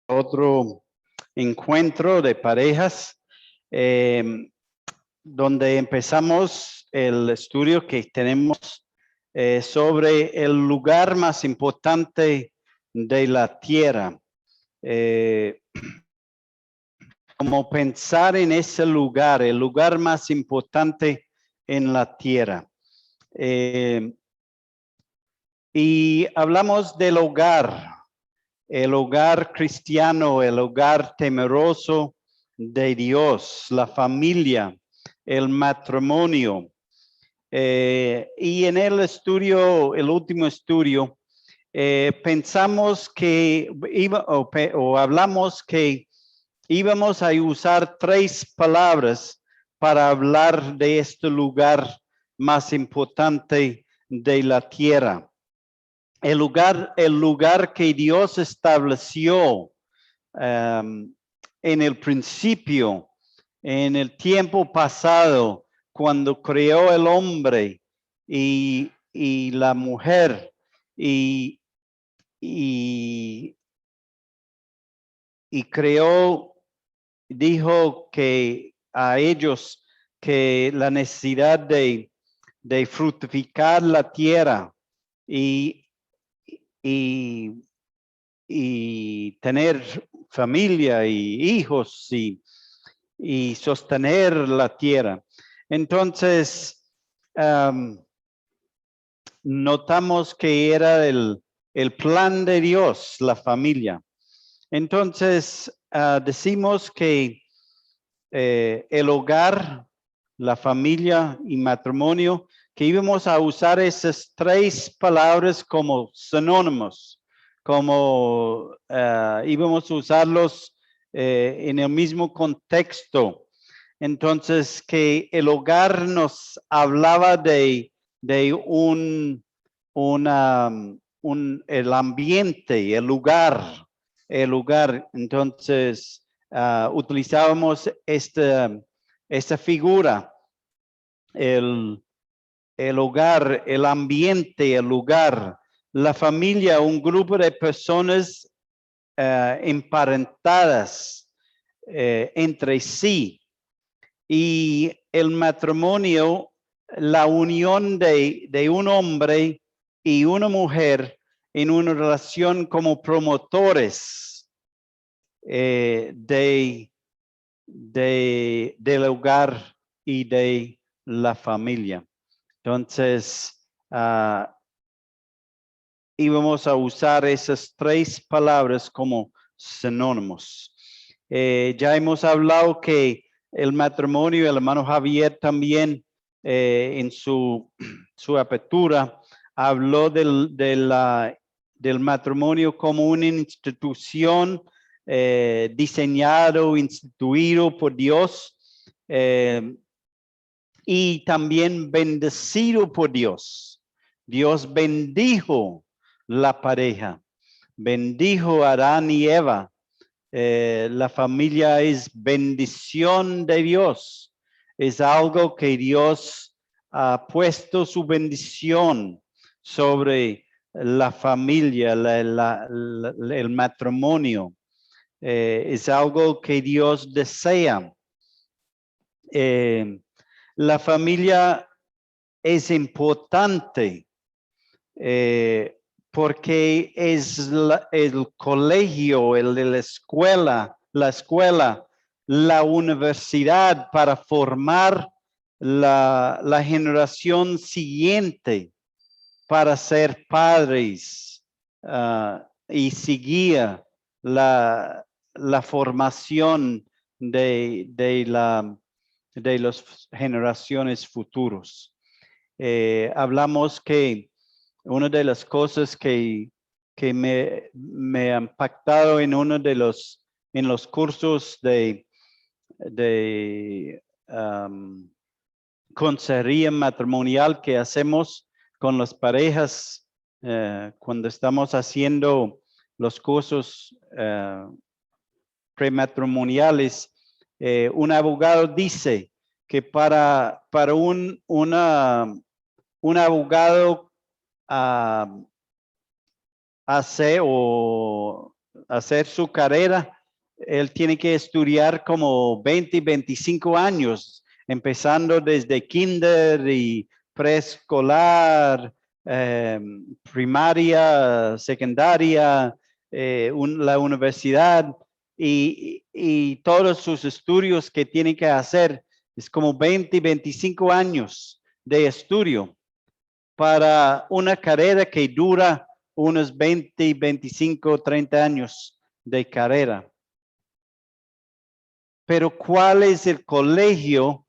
otro encuentro de parejas donde empezamos el estudio que tenemos sobre el lugar más importante de la tierra. Como pensar en ese lugar, el lugar más importante en la tierra. Y hablamos del hogar. El hogar cristiano, el hogar temeroso de Dios, la familia, el matrimonio. Y en el estudio, el último estudio, pensamos que hablamos que íbamos a usar 3 palabras para hablar de este lugar más importante de la tierra. El lugar que Dios estableció en el principio, en el tiempo pasado, cuando creó el hombre y la mujer y creó, dijo que a ellos que la necesidad de fructificar la tierra y tener familia y hijos y sostener la tierra. Entonces, notamos que era el plan de Dios, la familia. Entonces, decimos que el hogar, la familia y matrimonio, que íbamos a usar esas 3 palabras como sinónimos, como íbamos a usarlos en el mismo contexto. Entonces, que el hogar nos hablaba de el ambiente, el lugar. Entonces, utilizábamos esta figura, el hogar, el ambiente, el lugar, la familia, un grupo de personas emparentadas entre sí, y el matrimonio, la unión de un hombre y una mujer en una relación como promotores del hogar y de la familia. Entonces, íbamos a usar esas 3 palabras como sinónimos. Ya hemos hablado que el matrimonio, el hermano Javier también en su apertura habló del matrimonio como una institución diseñado, instituido por Dios y también bendecido por Dios. Dios bendijo la pareja, bendijo a Adán y Eva. La familia es bendición de Dios. Es algo que Dios ha puesto su bendición sobre la familia, el matrimonio. Es algo que Dios desea. La familia es importante porque es el colegio, la escuela, la universidad para formar la generación siguiente para ser padres y seguir la formación de las generaciones futuros. Hablamos que una de las cosas que me ha impactado en uno de los cursos de consejería matrimonial que hacemos con las parejas cuando estamos haciendo los cursos prematrimoniales, un abogado dice que para un abogado hace o hacer su carrera, él tiene que estudiar como 20, 25 años, empezando desde kinder y preescolar, primaria, secundaria, la universidad y todos sus estudios que tiene que hacer. Es como 20, 25 años de estudio para una carrera que dura unos 20, 25, 30 años de carrera. Pero ¿cuál es el colegio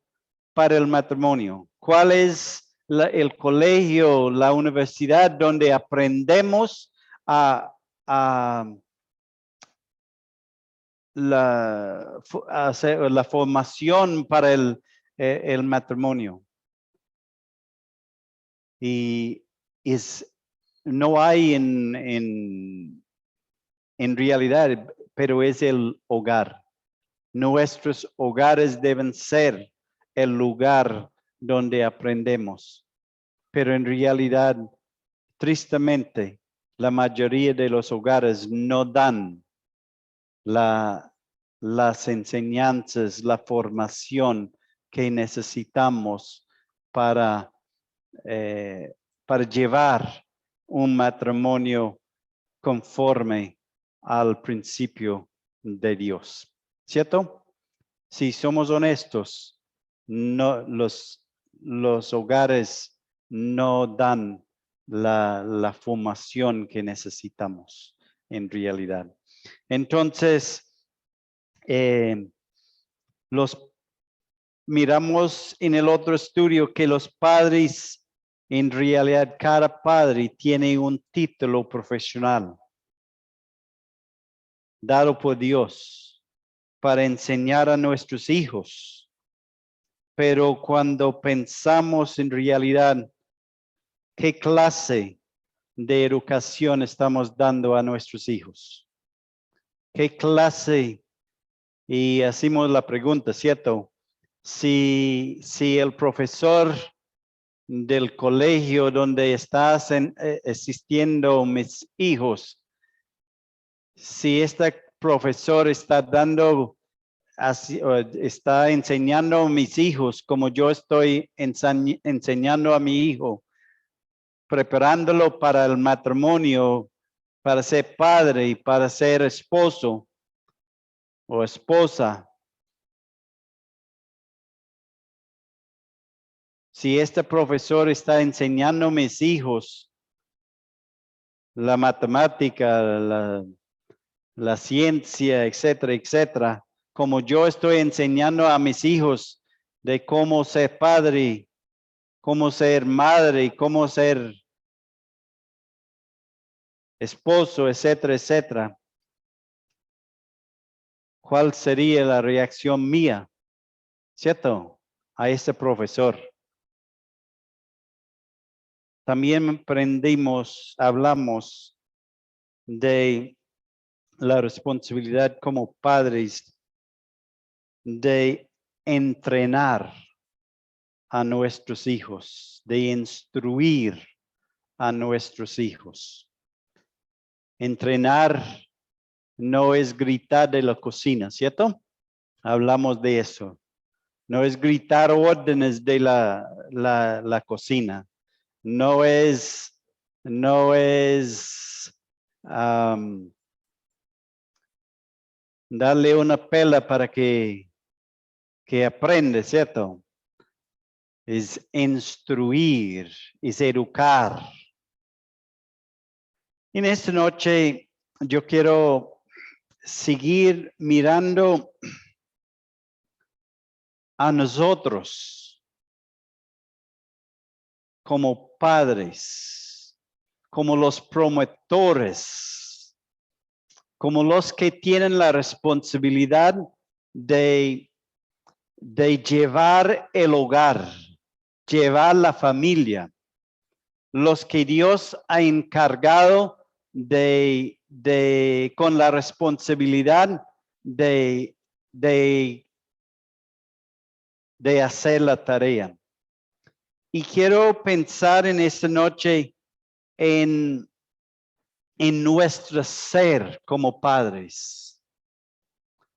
para el matrimonio? ¿Cuál es el colegio, la universidad donde aprendemos a hacer la formación para el matrimonio? Y no hay en realidad, pero es el hogar. Nuestros hogares deben ser el lugar donde aprendemos. Pero en realidad, tristemente, la mayoría de los hogares no dan las enseñanzas, la formación que necesitamos para llevar un matrimonio conforme al principio de Dios. ¿Cierto? Si somos honestos, no, los hogares no dan la formación que necesitamos en realidad. Entonces, miramos en el otro estudio que los padres, en realidad cada padre tiene un título profesional dado por Dios para enseñar a nuestros hijos. Pero cuando pensamos en realidad, ¿qué clase de educación estamos dando a nuestros hijos? ¿Qué clase? Y hacemos la pregunta, ¿cierto? Si el profesor del colegio donde están asistiendo mis hijos, si este profesor está está enseñando a mis hijos como yo estoy enseñando a mi hijo, preparándolo para el matrimonio, para ser padre y para ser esposo o esposa. Si este profesor está enseñando a mis hijos la matemática, la ciencia, etcétera, etcétera, como yo estoy enseñando a mis hijos de cómo ser padre, cómo ser madre, cómo ser esposo, etcétera, etcétera, ¿cuál sería la reacción mía? ¿Cierto? A ese profesor. También hablamos de la responsabilidad como padres de entrenar a nuestros hijos, de instruir a nuestros hijos. Entrenar no es gritar de la cocina, ¿cierto? Hablamos de eso. No es gritar órdenes de la cocina. No es darle una pela para que aprende, ¿cierto? Es instruir, es educar. En esta noche yo quiero seguir mirando a nosotros como padres, como los promotores, como los que tienen la responsabilidad de llevar el hogar, llevar la familia, los que Dios ha encargado con la responsabilidad de hacer la tarea. Y quiero pensar en esta noche en en nuestro ser como padres.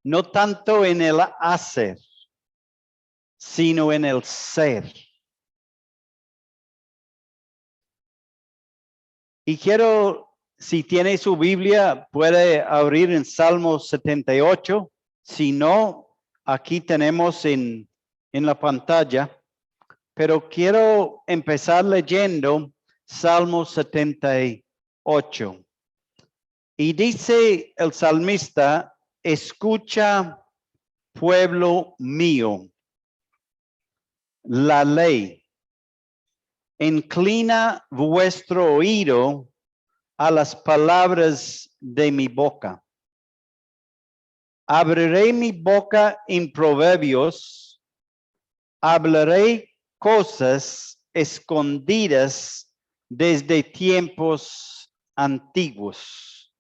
No tanto en el hacer, sino en el ser. Y quiero, si tiene su Biblia, puede abrir en Salmo 78. Si no, aquí tenemos en la pantalla. Pero quiero empezar leyendo Salmo 78. Y dice el salmista, escucha, pueblo mío, la ley. Inclina vuestro oído a las palabras de mi boca. Abriré mi boca en proverbios, hablaré cosas escondidas desde tiempos antiguos.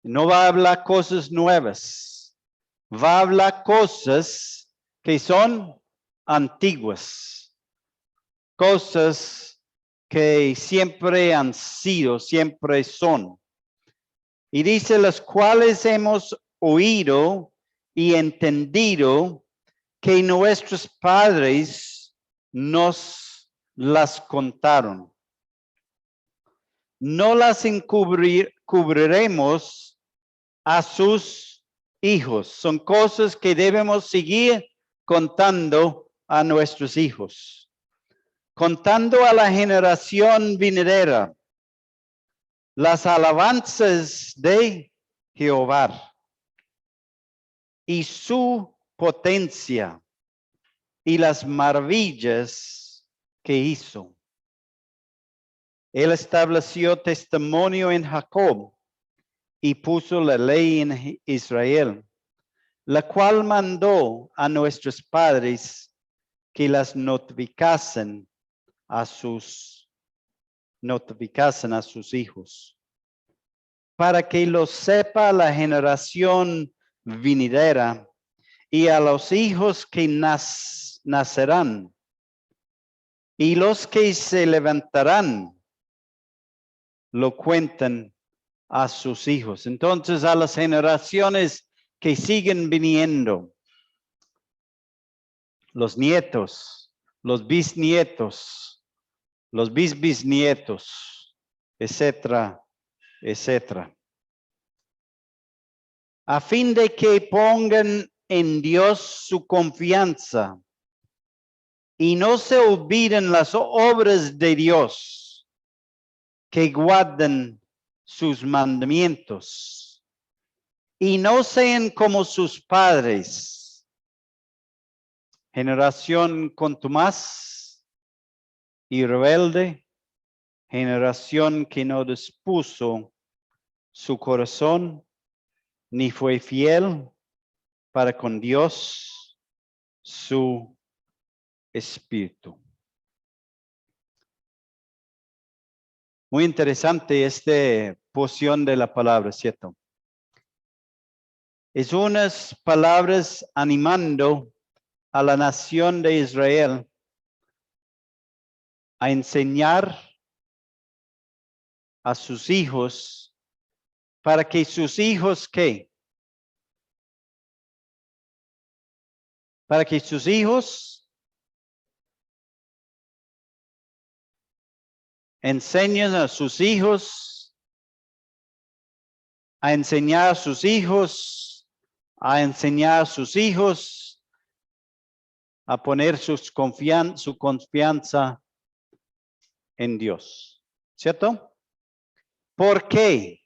No va a hablar cosas nuevas, va a hablar cosas que son antiguas, cosas que siempre han sido, siempre son. Y dice, las cuales hemos oído y entendido que nuestros padres nos las contaron. No las cubriremos a sus hijos. Son cosas que debemos seguir contando a nuestros hijos. Contando a la generación venidera las alabanzas de Jehová y su potencia y las maravillas que hizo. Él estableció testimonio en Jacob y puso la ley en Israel, la cual mandó a nuestros padres que las notificasen a sus hijos, para que lo sepa la generación venidera y a los hijos que nacerán y los que se levantarán lo cuentan a sus hijos. Entonces a las generaciones que siguen viniendo, los nietos, los bisnietos, los bisnietos, etcétera, etcétera. A fin de que pongan en Dios su confianza y no se olviden las obras de Dios, que guarden sus mandamientos y no sean como sus padres, generación contumaz y rebelde, generación que no dispuso su corazón ni fue fiel para con Dios su espíritu. Muy interesante esta porción de la palabra, ¿cierto? Es unas palabras animando a la nación de Israel a enseñar a sus hijos para que sus hijos, ¿qué? Para que sus hijos enseñen a sus hijos, a enseñar a sus hijos, a enseñar a sus hijos, a poner su confianza en Dios. ¿Cierto? ¿Por qué?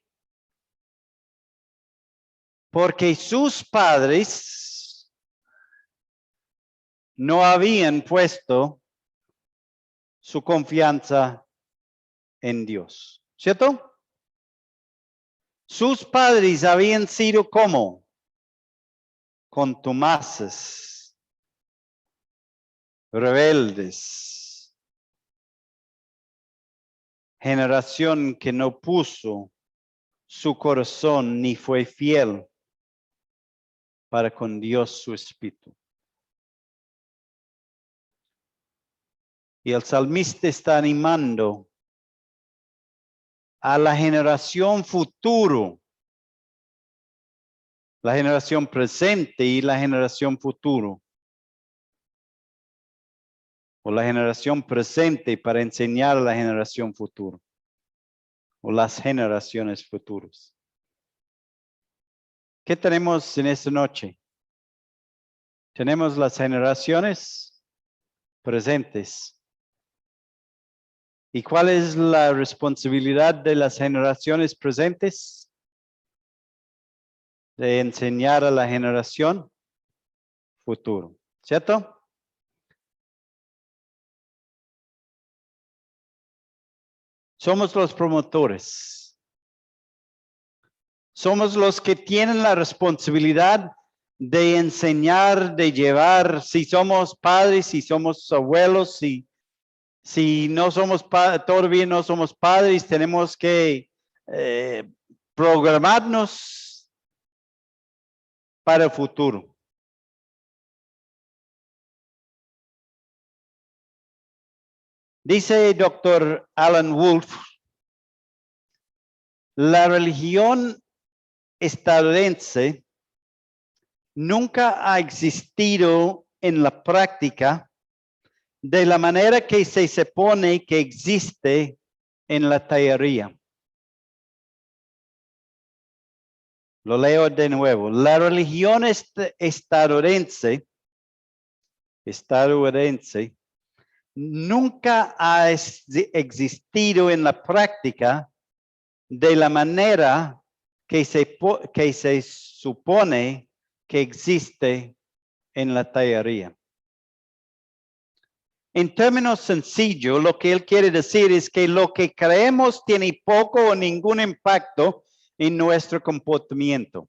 Porque sus padres no habían puesto su confianza en Dios. ¿Cierto? Sus padres habían sido como contumaces, rebeldes, generación que no puso su corazón ni fue fiel para con Dios su espíritu. Y el salmista está animando a la generación futuro, la generación presente y la generación futuro. O la generación presente para enseñar a la generación futura. O las generaciones futuras. ¿Qué tenemos en esta noche? Tenemos las generaciones presentes. ¿Y cuál es la responsabilidad de las generaciones presentes? De enseñar a la generación futura, ¿cierto? Somos los promotores. Somos los que tienen la responsabilidad de enseñar, de llevar, si somos padres, si somos abuelos, si no somos todavía no somos padres, tenemos que programarnos para el futuro. Dice Dr. Alan Wolf, la religión estadounidense nunca ha existido en la práctica de la manera que se supone que existe en la teoría. Lo leo de nuevo. La religión estadounidense nunca ha existido en la práctica de la manera que se supone que existe en la teoría. En términos sencillos, lo que él quiere decir es que lo que creemos tiene poco o ningún impacto en nuestro comportamiento.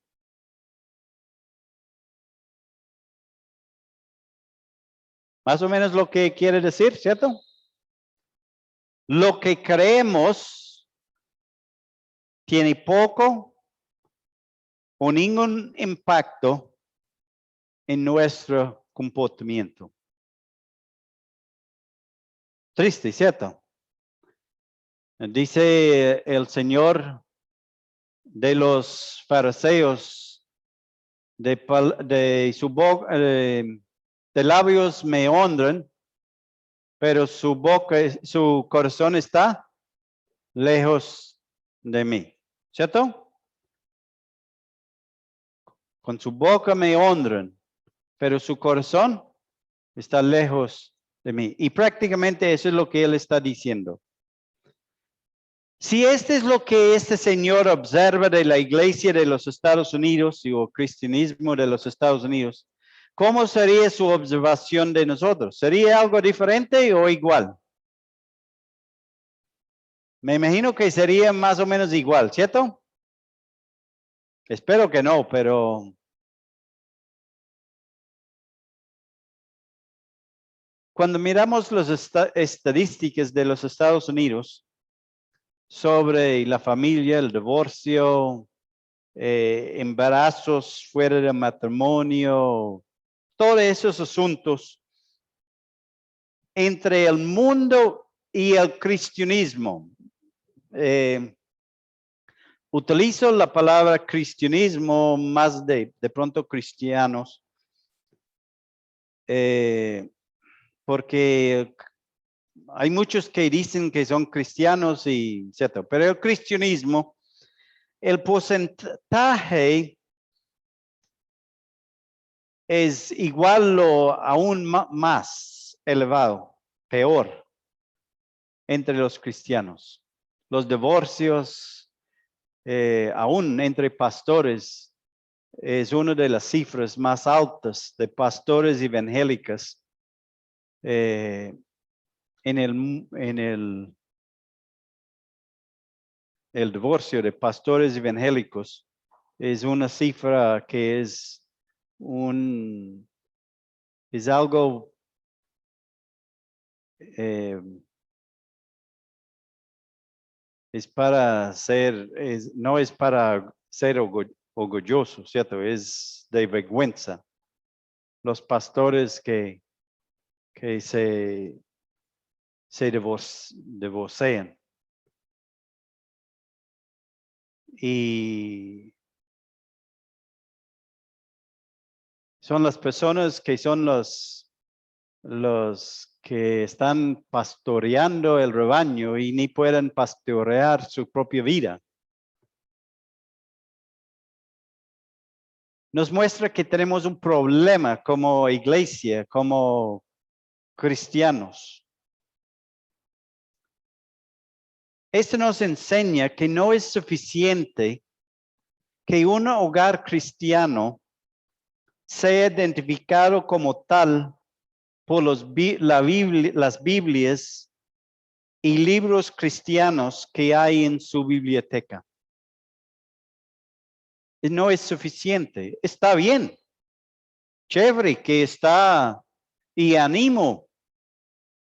Más o menos lo que quiere decir, ¿cierto? Lo que creemos tiene poco o ningún impacto en nuestro comportamiento. Triste, ¿cierto? Dice el Señor de los fariseos, de su boca, de labios me honran, pero su boca, su corazón está lejos de mí, ¿cierto? Con su boca me honran, pero su corazón está lejos de mí. Y prácticamente eso es lo que él está diciendo. Si este es lo que este señor observa de la iglesia de los Estados Unidos y el cristianismo de los Estados Unidos, ¿cómo sería su observación de nosotros? ¿Sería algo diferente o igual? Me imagino que sería más o menos igual, ¿cierto? Espero que no, pero cuando miramos las estadísticas de los Estados Unidos sobre la familia, el divorcio, embarazos fuera de matrimonio, todos esos asuntos entre el mundo y el cristianismo. Utilizo la palabra cristianismo más de pronto cristianos, porque hay muchos que dicen que son cristianos y etcétera, pero el cristianismo, el porcentaje es igual o aún más elevado, peor, entre los cristianos. Los divorcios, aún entre pastores, es una de las cifras más altas de pastores evangélicos en el divorcio de pastores evangélicos. Es una cifra que es algo es para ser, no es para ser orgulloso, ¿cierto? Es de vergüenza. Los pastores que se divorcian. y son las personas que son los que están pastoreando el rebaño y ni pueden pastorear su propia vida. Nos muestra que tenemos un problema como iglesia, como cristianos. Esto nos enseña que no es suficiente que un hogar cristiano sea identificado como tal por las Biblias y libros cristianos que hay en su biblioteca. No es suficiente. Está bien. Chévere que está, y animo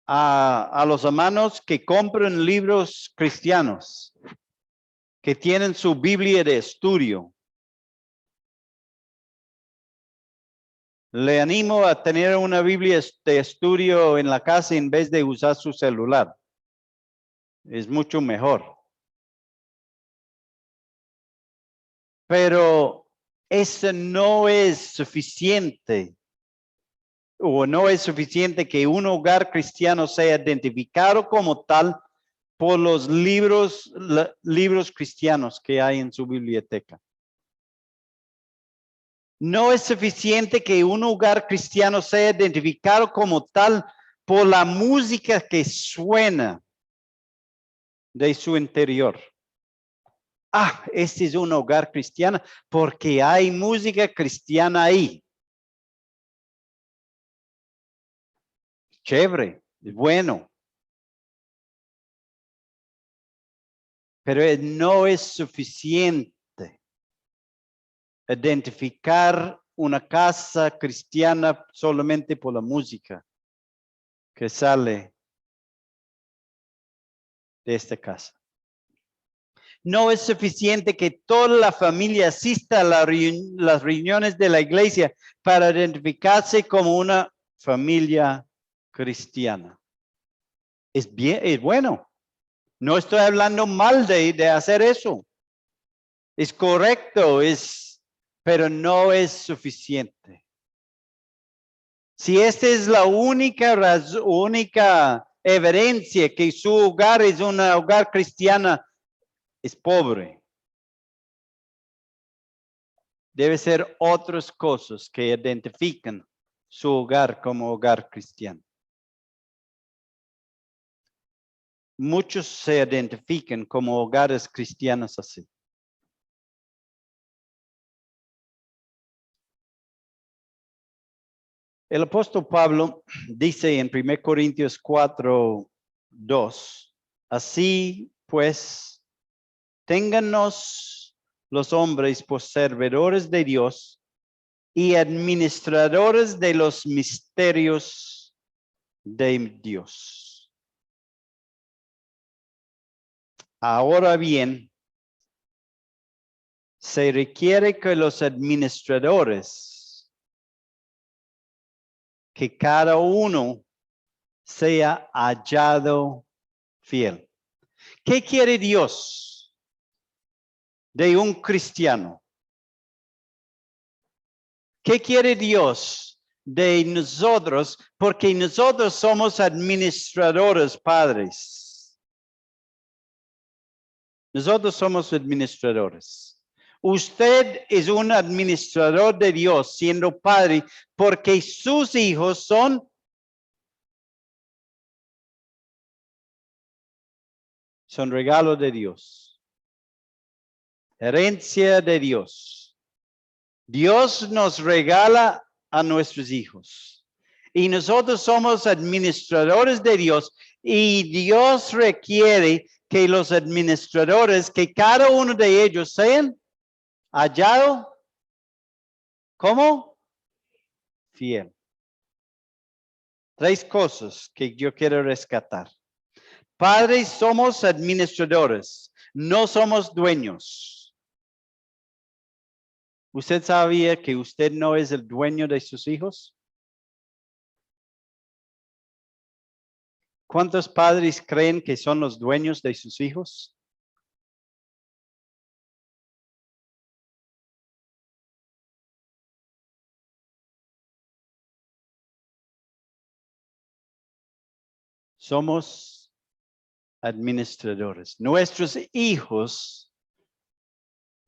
a los hermanos que compren libros cristianos, que tienen su Biblia de estudio. Le animo a tener una Biblia de estudio en la casa en vez de usar su celular. Es mucho mejor. Pero eso no es suficiente. O no es suficiente que un hogar cristiano sea identificado como tal por los libros cristianos que hay en su biblioteca. No es suficiente que un hogar cristiano sea identificado como tal por la música que suena de su interior. Ah, este es un hogar cristiano porque hay música cristiana ahí. Chévere, bueno. Pero no es suficiente identificar una casa cristiana solamente por la música que sale de esta casa. No es suficiente que toda la familia asista a las reuniones de la iglesia para identificarse como una familia cristiana. Es bien, es bueno. No estoy hablando mal de hacer eso. Es correcto, pero no es suficiente. Si esta es la única evidencia que su hogar es un hogar cristiana, es pobre. Debe ser otras cosas que identifican su hogar como hogar cristiano. Muchos se identifican como hogares cristianos así. El apóstol Pablo dice en 1 Corintios 4:2, así pues, téngannos los hombres por servidores de Dios y administradores de los misterios de Dios. Ahora bien, se requiere que los administradores, que cada uno sea hallado fiel. ¿Qué quiere Dios de un cristiano? ¿Qué quiere Dios de nosotros? Porque nosotros somos administradores, padres. Nosotros somos administradores. Usted es un administrador de Dios siendo padre porque sus hijos son regalo de Dios. Herencia de Dios. Dios nos regala a nuestros hijos. Y nosotros somos administradores de Dios. Y Dios requiere que los administradores, que cada uno de ellos sean hallado, ¿cómo? Fiel. 3 cosas que yo quiero rescatar. Padres somos administradores, no somos dueños. ¿Usted sabía que usted no es el dueño de sus hijos? ¿Cuántos padres creen que son los dueños de sus hijos? Somos administradores. Nuestros hijos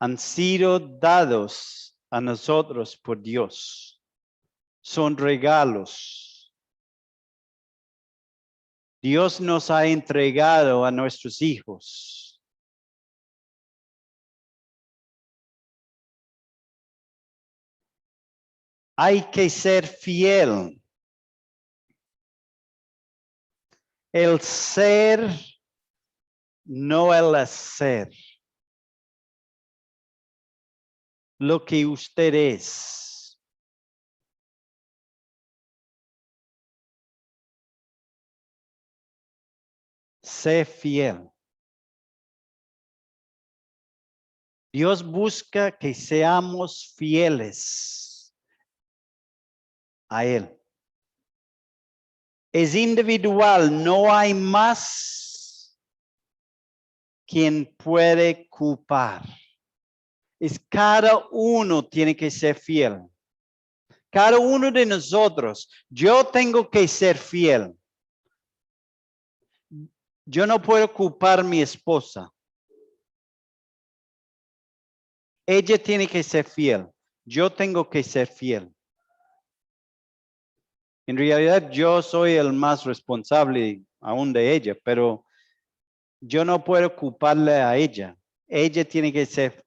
han sido dados a nosotros por Dios. Son regalos. Dios nos ha entregado a nuestros hijos. Hay que ser fiel. El ser, no el hacer. Lo que usted es. Sé fiel. Dios busca que seamos fieles a Él. Es individual, no hay más quien puede culpar. Es cada uno tiene que ser fiel. Cada uno de nosotros, yo tengo que ser fiel. Yo no puedo culpar a mi esposa. Ella tiene que ser fiel. Yo tengo que ser fiel. En realidad yo soy el más responsable aún de ella, pero yo no puedo culparle a ella. Ella tiene que ser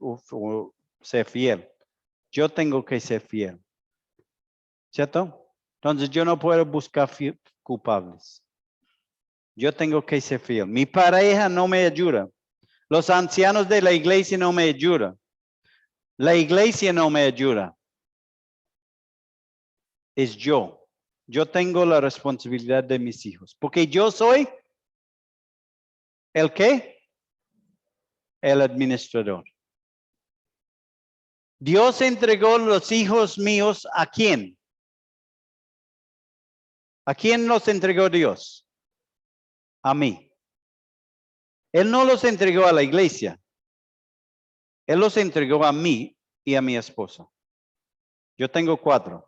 fiel. Yo tengo que ser fiel. ¿Cierto? Entonces yo no puedo buscar culpables. Yo tengo que ser fiel. Mi pareja no me ayuda. Los ancianos de la iglesia no me ayudan. La iglesia no me ayuda. Es yo. Yo tengo la responsabilidad de mis hijos. Porque yo soy ¿el qué? El administrador. Dios entregó los hijos míos ¿a quién? ¿A quién los entregó Dios? A mí. Él no los entregó a la iglesia. Él los entregó a mí y a mi esposa. Yo tengo 4.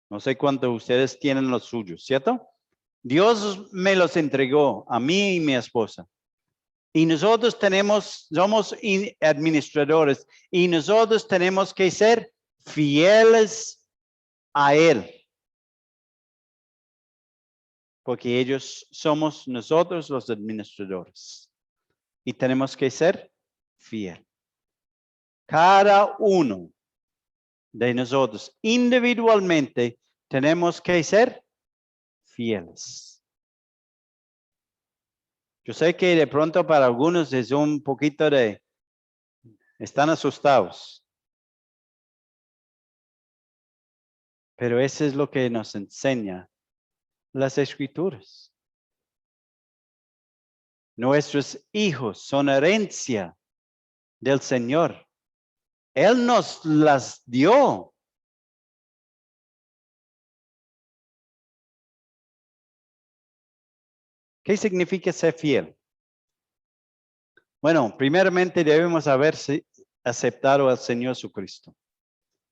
No sé cuántos ustedes tienen los suyos, ¿cierto? Dios me los entregó a mí y mi esposa. Y nosotros somos administradores y nosotros tenemos que ser fieles a Él. Porque somos nosotros los administradores. Y tenemos que ser fiel. Cada uno de nosotros individualmente tenemos que ser fieles. Yo sé que de pronto para algunos es un poquito están asustados. Pero eso es lo que nos enseña las Escrituras. Nuestros hijos son herencia del Señor. Él nos las dio. ¿Qué significa ser fiel? Bueno, primeramente debemos haber aceptado al Señor Jesucristo.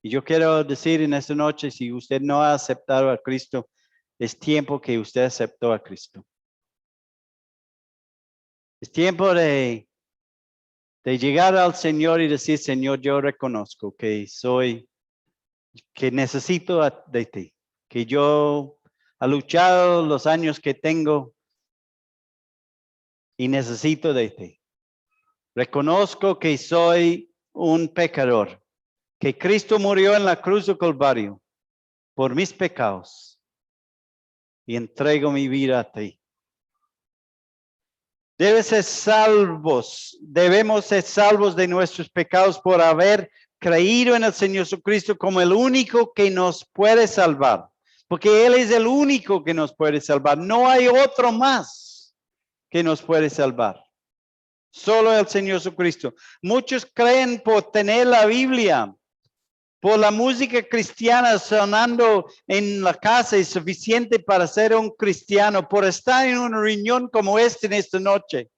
Y yo quiero decir en esta noche, si usted no ha aceptado a Cristo, es tiempo que usted aceptó a Cristo. Es tiempo de llegar al Señor y decir, Señor, yo reconozco que necesito de ti, que yo he luchado los años que tengo y necesito de ti. Reconozco que soy un pecador, que Cristo murió en la cruz del Calvario por mis pecados y entrego mi vida a ti. Debemos ser salvos de nuestros pecados por haber creído en el Señor Jesucristo como el único que nos puede salvar. Porque Él es el único que nos puede salvar. No hay otro más que nos puede salvar. Solo el Señor Jesucristo. Muchos creen por tener la Biblia, por la música cristiana sonando en la casa es suficiente para ser un cristiano, por estar en una reunión como esta en esta noche.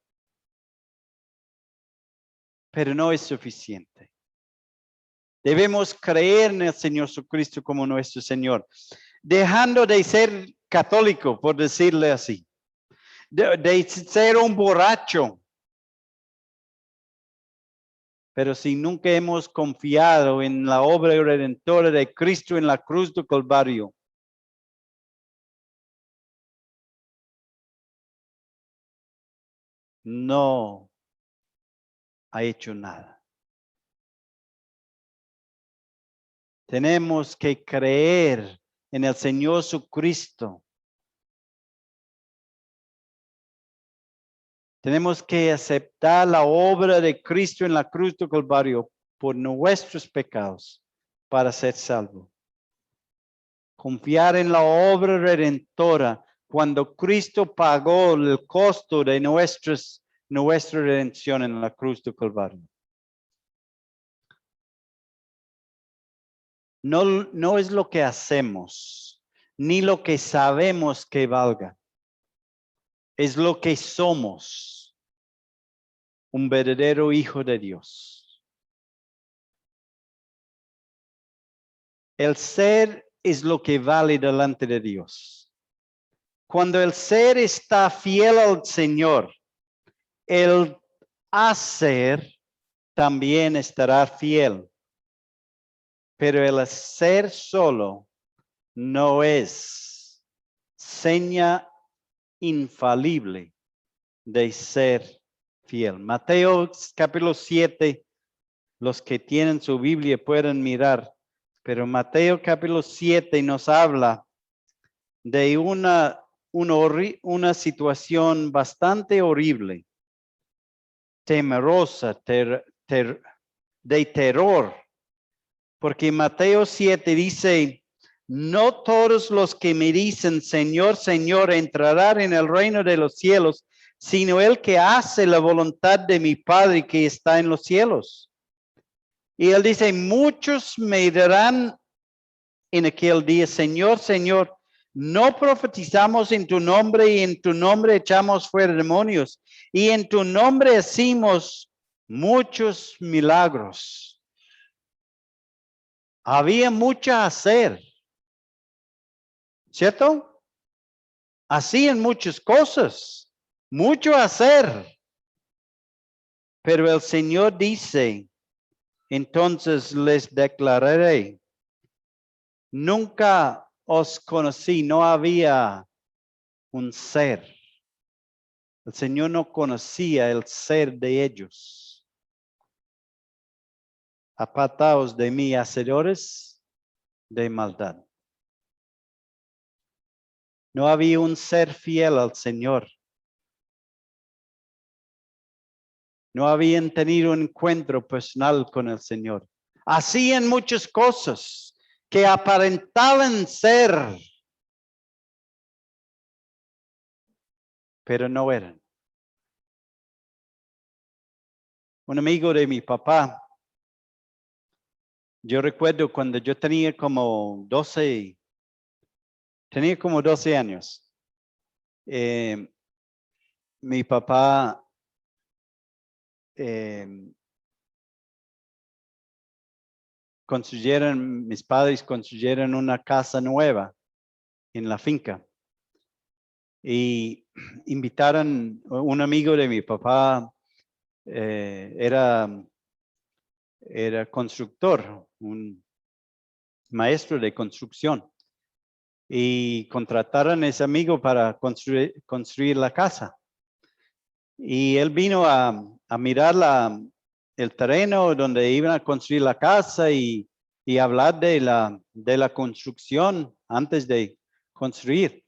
Pero no es suficiente. Debemos creer en el Señor Jesucristo como nuestro Señor. Dejando de ser católico, por decirle así, de ser un borracho. Pero si nunca hemos confiado en la obra redentora de Cristo en la cruz del Calvario, no ha hecho nada. Tenemos que creer en el Señor Jesucristo. Tenemos que aceptar la obra de Cristo en la cruz del Calvario por nuestros pecados para ser salvos. Confiar en la obra redentora cuando Cristo pagó el costo de nuestra redención en la cruz del Calvario. No es lo que hacemos, ni lo que sabemos que valga. Es lo que somos, un verdadero hijo de Dios. El ser es lo que vale delante de Dios. Cuando el ser está fiel al Señor, el hacer también estará fiel. Pero el hacer solo no es seña infalible de ser fiel. Mateo capítulo 7, los que tienen su Biblia pueden mirar, pero Mateo capítulo 7 nos habla de una situación bastante horrible, temerosa, de terror, porque Mateo 7 dice, no todos los que me dicen, Señor, Señor, entrarán en el reino de los cielos, sino el que hace la voluntad de mi Padre que está en los cielos. Y él dice, muchos me dirán en aquel día, Señor, Señor, no profetizamos en tu nombre y en tu nombre echamos fuera demonios y en tu nombre hicimos muchos milagros. Había mucho a hacer, ¿cierto? Hacían muchas cosas, mucho a hacer. Pero el Señor dice, entonces les declararé, nunca os conocí, no había un ser. El Señor no conocía el ser de ellos. Apartaos de mí, hacedores de maldad. No había un ser fiel al Señor. No habían tenido un encuentro personal con el Señor. Hacían muchas cosas que aparentaban ser, pero no eran. Un amigo de mi papá, yo recuerdo cuando yo tenía como 12 años. Mi papá mis padres construyeron una casa nueva en la finca y invitaron un amigo de mi papá, era constructor, un maestro de construcción, y contrataron a ese amigo para construir la casa. Y él vino a mirar el terreno donde iban a construir la casa y hablar de la construcción antes de construir.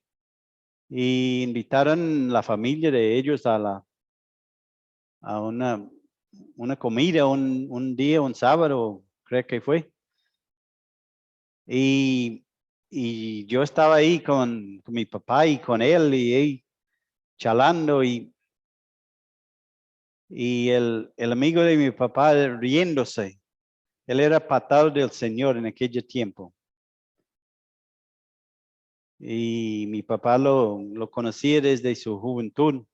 Y invitaron la familia de ellos a una comida un día, un sábado, creo que fue. Y yo estaba ahí con mi papá y con él y charlando y el amigo de mi papá riéndose. Él era pastor del Señor en aquel tiempo. Y mi papá lo conocía desde su juventud.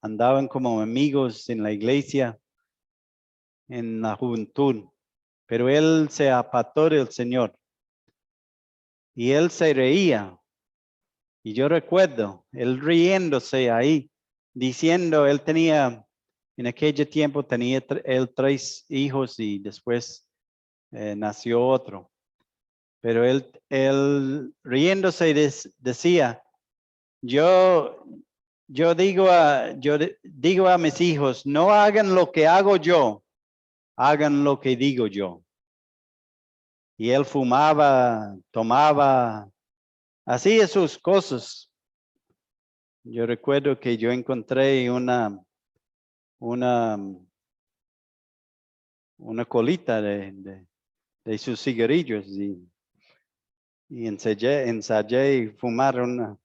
Andaban como amigos en la iglesia en la juventud. Pero él se apartó del Señor. Y él se reía. Y yo recuerdo él riéndose ahí, diciendo, él tenía, en aquel tiempo tenía él 3 hijos y después nació otro. Pero él riéndose decía, yo digo a mis hijos, no hagan lo que hago yo, hagan lo que digo yo. Y él fumaba, tomaba, hacía sus cosas. Yo recuerdo que yo encontré una colita de sus cigarrillos y ensayé fumar una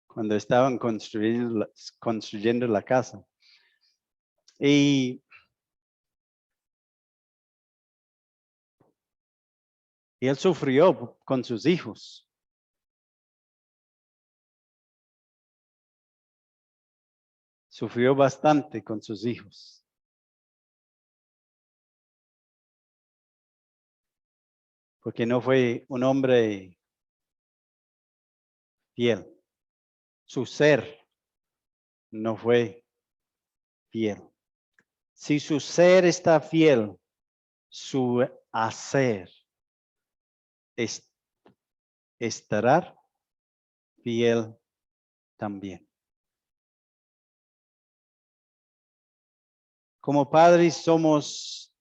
cuando estaban construyendo la casa. Y él sufrió con sus hijos. Sufrió bastante con sus hijos. Porque no fue un hombre fiel. Su ser no fue fiel. Si su ser está fiel, su hacer estará fiel también. Como padres somos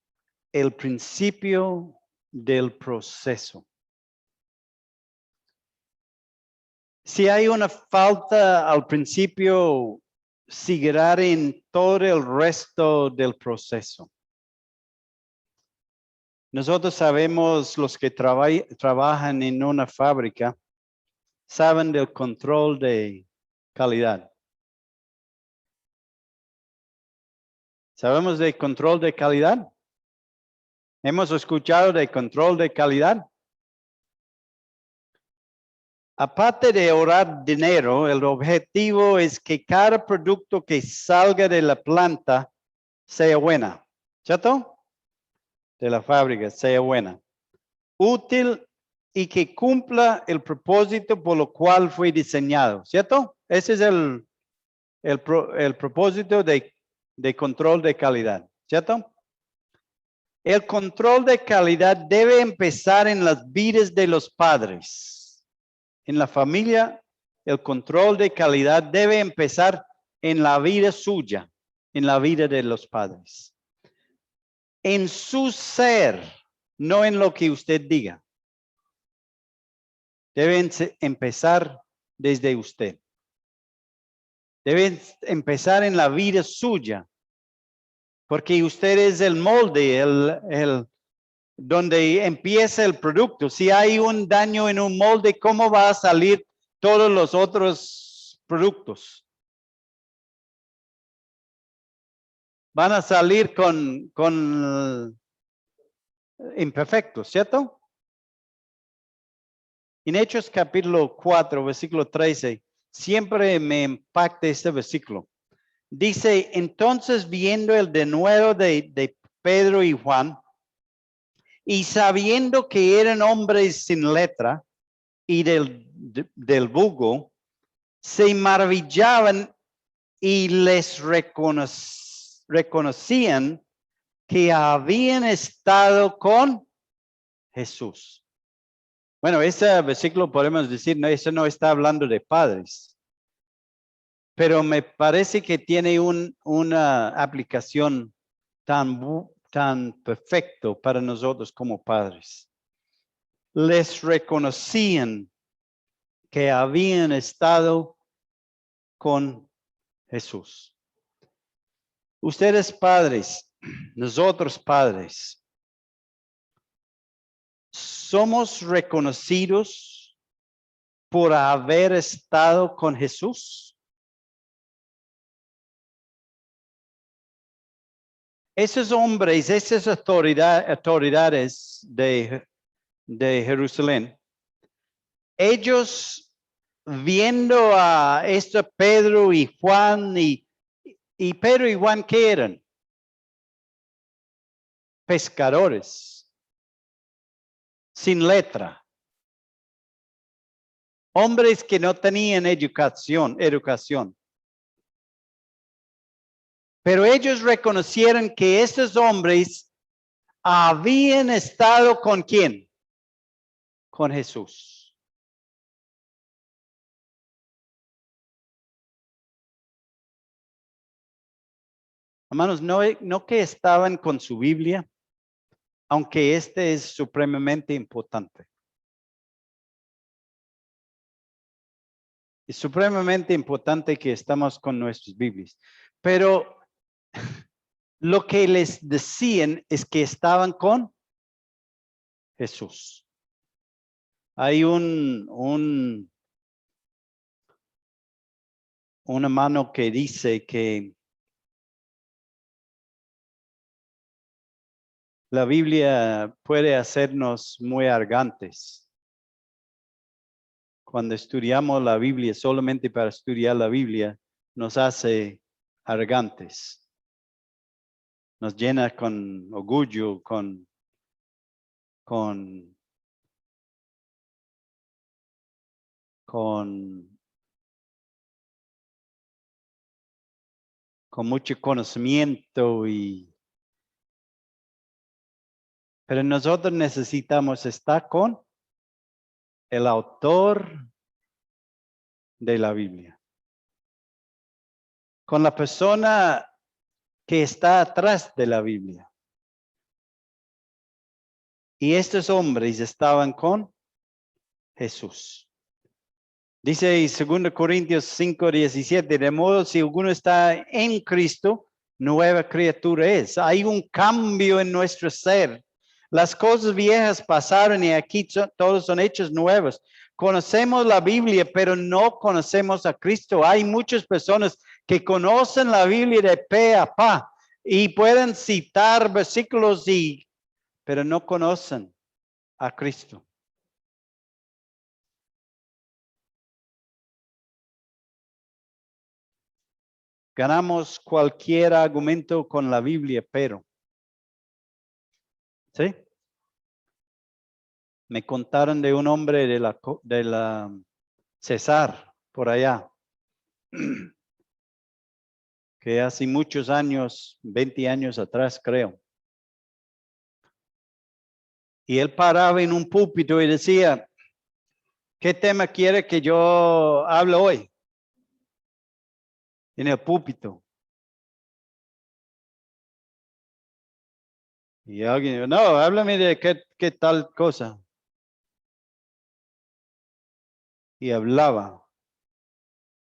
el principio del proceso. Si hay una falta al principio, seguirá en todo el resto del proceso. Nosotros sabemos, los que trabajan en una fábrica, saben del control de calidad. ¿Sabemos de control de calidad? ¿Hemos escuchado de control de calidad? Aparte de ahorrar dinero, el objetivo es que cada producto que salga de la planta sea buena, ¿cierto? De la fábrica sea buena, útil y que cumpla el propósito por lo cual fue diseñado, ¿cierto? Ese es el propósito de control de calidad, ¿cierto? El control de calidad debe empezar en las vidas de los padres. En la familia, el control de calidad debe empezar en la vida suya, en la vida de los padres. En su ser, no en lo que usted diga. Deben empezar desde usted. Deben empezar en la vida suya. Porque usted es el molde, donde empieza el producto. Si hay un daño en un molde, ¿cómo va a salir todos los otros productos? Van a salir con imperfectos, ¿cierto? En Hechos capítulo 4, versículo 13, siempre me impacta este versículo. Dice, entonces viendo el denuedo de Pedro y Juan, y sabiendo que eran hombres sin letra y del vulgo, se maravillaban y les reconocían que habían estado con Jesús. Bueno, ese versículo podemos decir, no, eso no está hablando de padres, pero me parece que tiene una aplicación tan perfecto para nosotros como padres. Les reconocían que habían estado con Jesús. Ustedes padres, nosotros padres, somos reconocidos por haber estado con Jesús. Esos hombres, esas autoridades de Jerusalén, ellos viendo a Pedro y Juan y Pedro y Juan, ¿qué eran? Pescadores. sin letra. Hombres que no tenían educación. Pero ellos reconocieron que estos hombres habían estado ¿con quién? Con Jesús. Hermanos, no que estaban con su Biblia, aunque este es supremamente importante. Es supremamente importante que estamos con nuestras Biblias. Pero lo que les decían es que estaban con Jesús. Hay una mano que dice que la Biblia puede hacernos muy arrogantes. Cuando estudiamos la Biblia solamente para estudiar la Biblia, nos hace arrogantes. Nos llena con orgullo, con mucho conocimiento pero nosotros necesitamos estar con el autor de la Biblia, con la persona que está atrás de la Biblia. Y estos hombres estaban con Jesús. Dice 2 Corintios 5:17, de modo si alguno está en Cristo, nueva criatura es. Hay un cambio en nuestro ser. Las cosas viejas pasaron y aquí todos son hechos nuevos. Conocemos la Biblia, pero no conocemos a Cristo. Hay muchas personas que conocen la Biblia de pe a pa y pueden citar versículos pero no conocen a Cristo. Ganamos cualquier argumento con la Biblia, pero ¿sí? Me contaron de un hombre de la César, por allá, que hace muchos años, 20 años atrás creo, y él paraba en un púlpito y decía, ¿qué tema quiere que yo hable hoy? En el púlpito. Y alguien dijo, no, háblame de qué tal cosa. Y hablaba,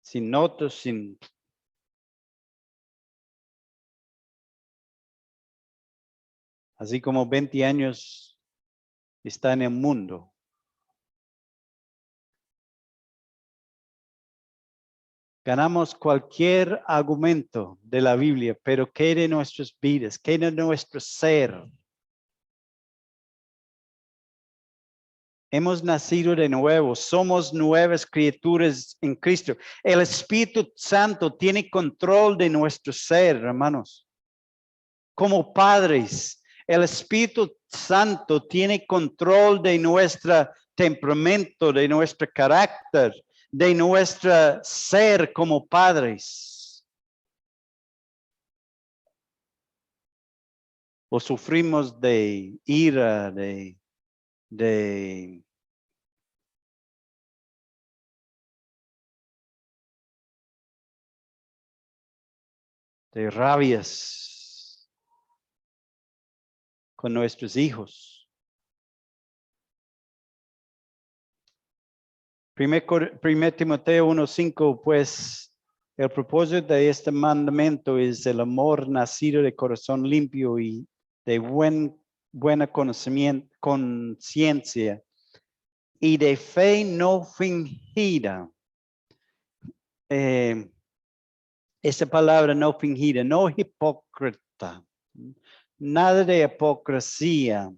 sin notas, sin... Así como 20 años está en el mundo. Ganamos cualquier argumento de la Biblia, pero ¿qué de nuestras vidas? ¿Qué de nuestro ser? Hemos nacido de nuevo, somos nuevas criaturas en Cristo. El Espíritu Santo tiene control de nuestro ser, hermanos. Como padres, el Espíritu Santo tiene control de nuestro temperamento, de nuestro carácter, de nuestro ser como padres. O sufrimos de ira, de rabias con nuestros hijos. 1 Timoteo 1:5, pues el propósito de este mandamiento es el amor nacido de corazón limpio y de buena conciencia y de fe no fingida. Esa palabra no fingida, no hipócrita, nada de hipocresía.